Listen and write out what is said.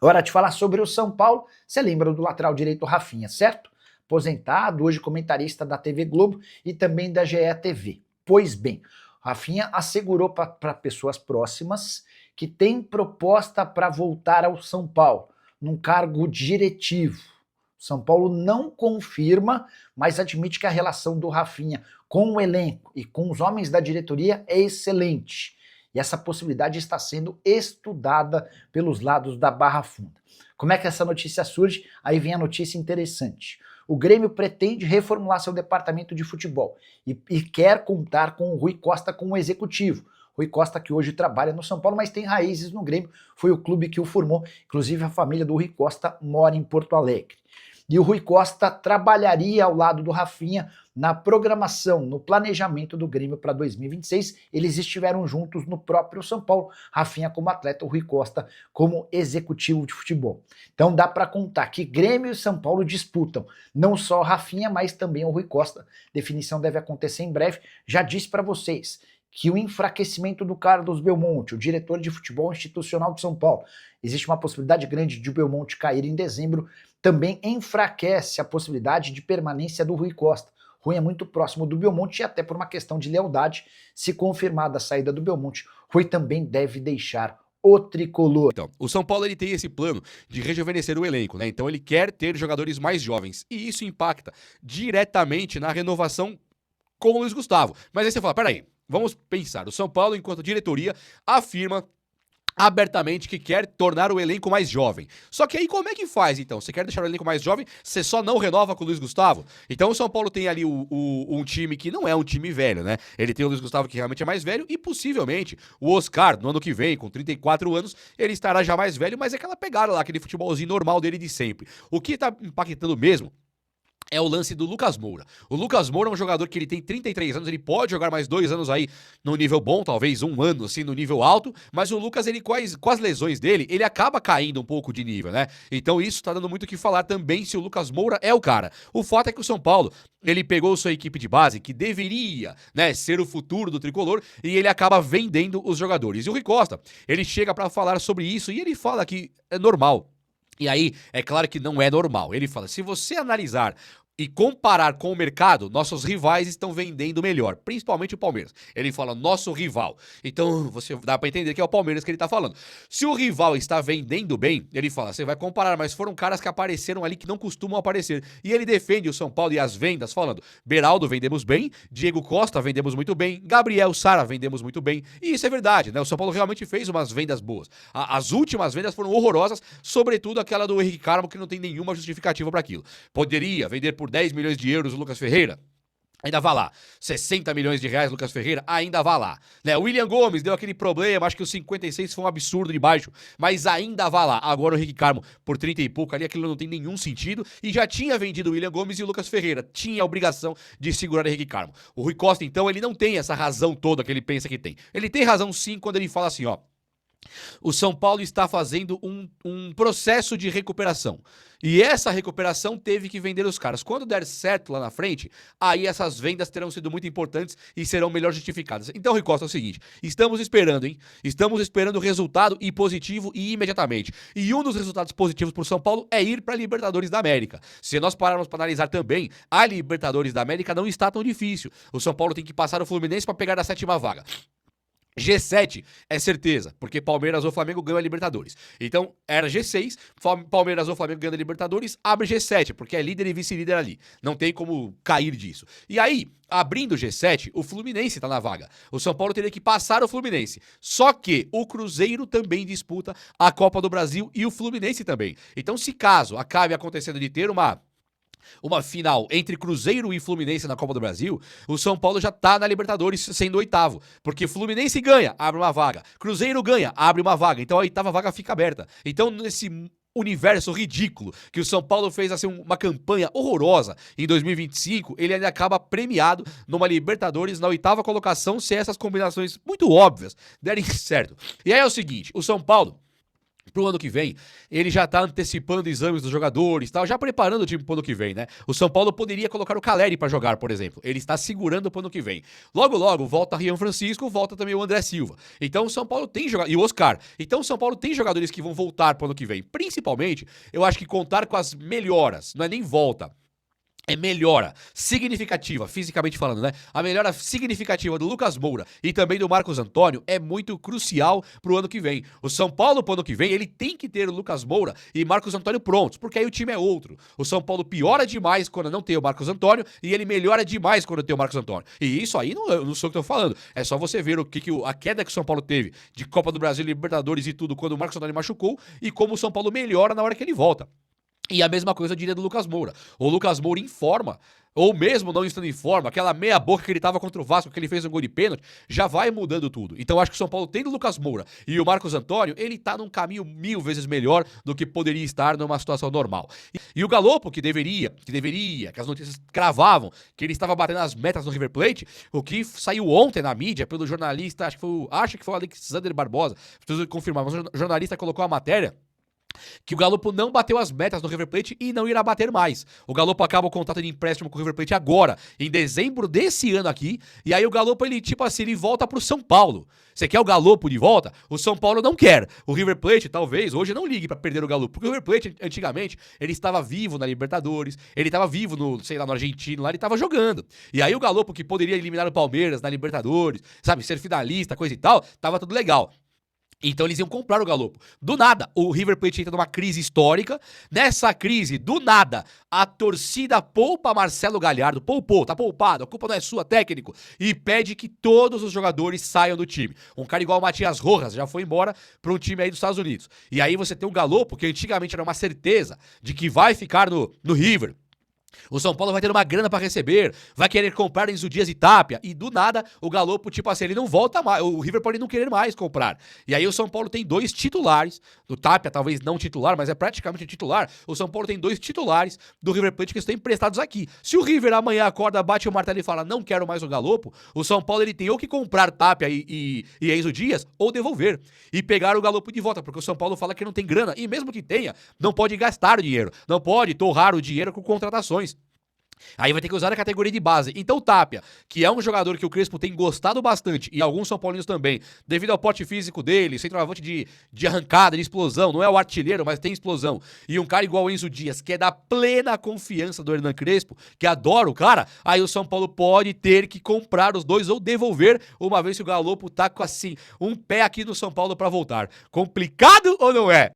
Hora de falar sobre o São Paulo. Você lembra do lateral direito Rafinha, certo? Aposentado, hoje comentarista da TV Globo e também da GE TV. Pois bem, Rafinha assegurou para pessoas próximas que tem proposta para voltar ao São Paulo, num cargo diretivo. São Paulo não confirma, mas admite que a relação do Rafinha com o elenco e com os homens da diretoria é excelente. E essa possibilidade está sendo estudada pelos lados da Barra Funda. Como é que essa notícia surge? Aí vem a notícia interessante. O Grêmio pretende reformular seu departamento de futebol e quer contar com o Rui Costa como executivo. Rui Costa, que hoje trabalha no São Paulo, mas tem raízes no Grêmio, foi o clube que o formou. Inclusive, a família do Rui Costa mora em Porto Alegre. E o Rui Costa trabalharia ao lado do Rafinha na programação, no planejamento do Grêmio para 2026. Eles estiveram juntos no próprio São Paulo, Rafinha como atleta, o Rui Costa como executivo de futebol. Então dá para contar que Grêmio e São Paulo disputam não só o Rafinha, mas também o Rui Costa. Definição deve acontecer em breve. Já disse para vocês que o enfraquecimento do Carlos Belmonte, o diretor de futebol institucional de São Paulo, existe uma possibilidade grande de o Belmonte cair em dezembro, também enfraquece a possibilidade de permanência do Rui Costa. Rui é muito próximo do Belmonte e até por uma questão de lealdade, se confirmada a saída do Belmonte, Rui também deve deixar o tricolor. Então, o São Paulo ele tem esse plano de rejuvenescer o elenco, né? Então ele quer ter jogadores mais jovens e isso impacta diretamente na renovação com o Luiz Gustavo. Mas aí você fala, peraí, vamos pensar. O São Paulo, enquanto diretoria, afirma abertamente que quer tornar o elenco mais jovem. Só que aí como é que faz, então? Você quer deixar o elenco mais jovem, você só não renova com o Luiz Gustavo? Então o São Paulo tem ali um time que não é um time velho, né? Ele tem o Luiz Gustavo que realmente é mais velho e possivelmente o Oscar, no ano que vem, com 34 anos, ele estará já mais velho, mas é aquela pegada lá, aquele futebolzinho normal dele de sempre. O que tá impactando mesmo é o lance do Lucas Moura. O Lucas Moura é um jogador que ele tem 33 anos, ele pode jogar mais 2 anos aí no nível bom, talvez um ano assim no nível alto, mas o Lucas, ele com as lesões dele, ele acaba caindo um pouco de nível, né? Então isso tá dando muito o que falar também se o Lucas Moura é o cara. O fato é que o São Paulo, ele pegou sua equipe de base, que deveria, né, ser o futuro do tricolor, e ele acaba vendendo os jogadores. E o Rui Costa, ele chega pra falar sobre isso e ele fala que é normal. E aí, é claro que não é normal. Ele fala, se você analisar e comparar com o mercado, nossos rivais estão vendendo melhor, principalmente o Palmeiras. Ele fala, nosso rival. Então, você dá pra entender que é o Palmeiras que ele tá falando. Se o rival está vendendo bem, ele fala, você vai comparar, mas foram caras que apareceram ali que não costumam aparecer. E ele defende o São Paulo e as vendas, falando, Beraldo vendemos bem, Diego Costa vendemos muito bem, Gabriel Sara vendemos muito bem. E isso é verdade, né? O São Paulo realmente fez umas vendas boas. As últimas vendas foram horrorosas, sobretudo aquela do Henrique Carmo, que não tem nenhuma justificativa para aquilo. Poderia vender por 10 milhões de euros o Lucas Ferreira? Ainda vá lá. 60 milhões de reais, Lucas Ferreira, ainda vá lá. Né? O William Gomes deu aquele problema, acho que os 56 foi um absurdo de baixo, mas ainda vá lá. Agora o Henrique Carmo, por 30 e pouco ali, aquilo não tem nenhum sentido, e já tinha vendido o William Gomes e o Lucas Ferreira. Tinha a obrigação de segurar o Henrique Carmo. O Rui Costa, então, ele não tem essa razão toda que ele pensa que tem. Ele tem razão sim quando ele fala assim, ó, o São Paulo está fazendo um processo de recuperação. E essa recuperação teve que vender os caras. Quando der certo lá na frente, aí essas vendas terão sido muito importantes e serão melhor justificadas. Então, Rui Costa, é o seguinte, estamos esperando, hein? Estamos esperando resultado e positivo e imediatamente. E um dos resultados positivos para o São Paulo é ir para a Libertadores da América. Se nós pararmos para analisar também, a Libertadores da América não está tão difícil. O São Paulo tem que passar o Fluminense para pegar a 7ª vaga. G7 é certeza, porque Palmeiras ou Flamengo ganham a Libertadores. Então, era G6, Palmeiras ou Flamengo ganham a Libertadores, abre G7, porque é líder e vice-líder ali. Não tem como cair disso. E aí, abrindo o G7, o Fluminense tá na vaga. O São Paulo teria que passar o Fluminense. Só que o Cruzeiro também disputa a Copa do Brasil e o Fluminense também. Então, se caso acabe acontecendo de ter uma final entre Cruzeiro e Fluminense na Copa do Brasil, o São Paulo já tá na Libertadores sendo 8º, porque Fluminense ganha, abre uma vaga, Cruzeiro ganha, abre uma vaga, então a 8ª vaga fica aberta. Então nesse universo ridículo que o São Paulo fez assim uma campanha horrorosa em 2025, ele ainda acaba premiado numa Libertadores na 8ª colocação se essas combinações muito óbvias derem certo. E aí é o seguinte, o São Paulo pro ano que vem, ele já tá antecipando exames dos jogadores, tal, já preparando o time pro ano que vem, né? O São Paulo poderia colocar o Caleri pra jogar, por exemplo. Ele está segurando pro ano que vem. Logo, logo, volta Rian Francisco, volta também o André Silva. Então o São Paulo tem jogadores, e o Oscar. Então o São Paulo tem jogadores que vão voltar pro ano que vem. Principalmente, eu acho que contar com as melhoras, não é nem volta. É melhora significativa, fisicamente falando, né? A melhora significativa do Lucas Moura e também do Marcos Antônio é muito crucial pro ano que vem. O São Paulo, pro ano que vem, ele tem que ter o Lucas Moura e Marcos Antônio prontos, porque aí o time é outro. O São Paulo piora demais quando não tem o Marcos Antônio e ele melhora demais quando tem o Marcos Antônio. E isso aí não sou o que eu tô falando. É só você ver a queda que o São Paulo teve de Copa do Brasil, Libertadores e tudo quando o Marcos Antônio machucou e como o São Paulo melhora na hora que ele volta. E a mesma coisa eu diria do Lucas Moura. O Lucas Moura em forma, ou mesmo não estando em forma, aquela meia boca que ele tava contra o Vasco, que ele fez um gol de pênalti, já vai mudando tudo. Então acho que o São Paulo tendo o Lucas Moura e o Marcos Antônio, ele tá num caminho 1000 vezes melhor do que poderia estar numa situação normal. E o Galopo, que as notícias cravavam, que ele estava batendo as metas no River Plate, o que saiu ontem na mídia pelo jornalista, acho que foi o Alexander Barbosa, preciso confirmar, mas o jornalista colocou a matéria, que o Galopo não bateu as metas no River Plate e não irá bater mais. O Galopo acaba o contrato de empréstimo com o River Plate agora, em dezembro desse ano aqui, e aí o Galopo, ele tipo assim, ele volta pro São Paulo. Você quer o Galopo de volta? O São Paulo não quer. O River Plate, talvez, hoje não ligue pra perder o Galopo, porque o River Plate, antigamente, ele estava vivo na Libertadores, ele estava vivo no, sei lá, no Argentino, lá ele estava jogando. E aí o Galopo, que poderia eliminar o Palmeiras na Libertadores, sabe, ser finalista, coisa e tal, tava tudo legal. Então eles iam comprar o Galopo. Do nada, o River Plate entra numa crise histórica. Nessa crise, do nada, a torcida poupa Marcelo Galhardo. Poupou, tá poupado, a culpa não é sua, técnico. E pede que todos os jogadores saiam do time. Um cara igual o Matias Rojas já foi embora para um time aí dos Estados Unidos. E aí você tem o Galopo, que antigamente era uma certeza de que vai ficar no River. O São Paulo vai ter uma grana pra receber, vai querer comprar Enzo Dias e Tapia, e do nada o Galopo, tipo assim, ele não volta mais, o River pode não querer mais comprar. E aí o São Paulo tem 2 titulares, do Tapia talvez não titular, mas é praticamente titular. O São Paulo tem 2 titulares do River Plate que estão emprestados aqui. Se o River amanhã acorda, bate o martelo e fala, não quero mais o Galopo, o São Paulo ele tem ou que comprar Tapia e Enzo Dias, ou devolver, e pegar o Galopo de volta, porque o São Paulo fala que não tem grana, e mesmo que tenha, não pode gastar o dinheiro, não pode torrar o dinheiro com contratações. Aí vai ter que usar a categoria de base. Então o Tapia, que é um jogador que o Crespo tem gostado bastante, e alguns São Paulinos também, devido ao porte físico dele, centroavante de arrancada, de explosão, não é o artilheiro, mas tem explosão. E um cara igual o Enzo Dias, que é da plena confiança do Hernan Crespo, que adora o cara, aí o São Paulo pode ter que comprar os dois ou devolver, uma vez que o Galopo tá com assim, um pé aqui no São Paulo pra voltar. Complicado ou não é?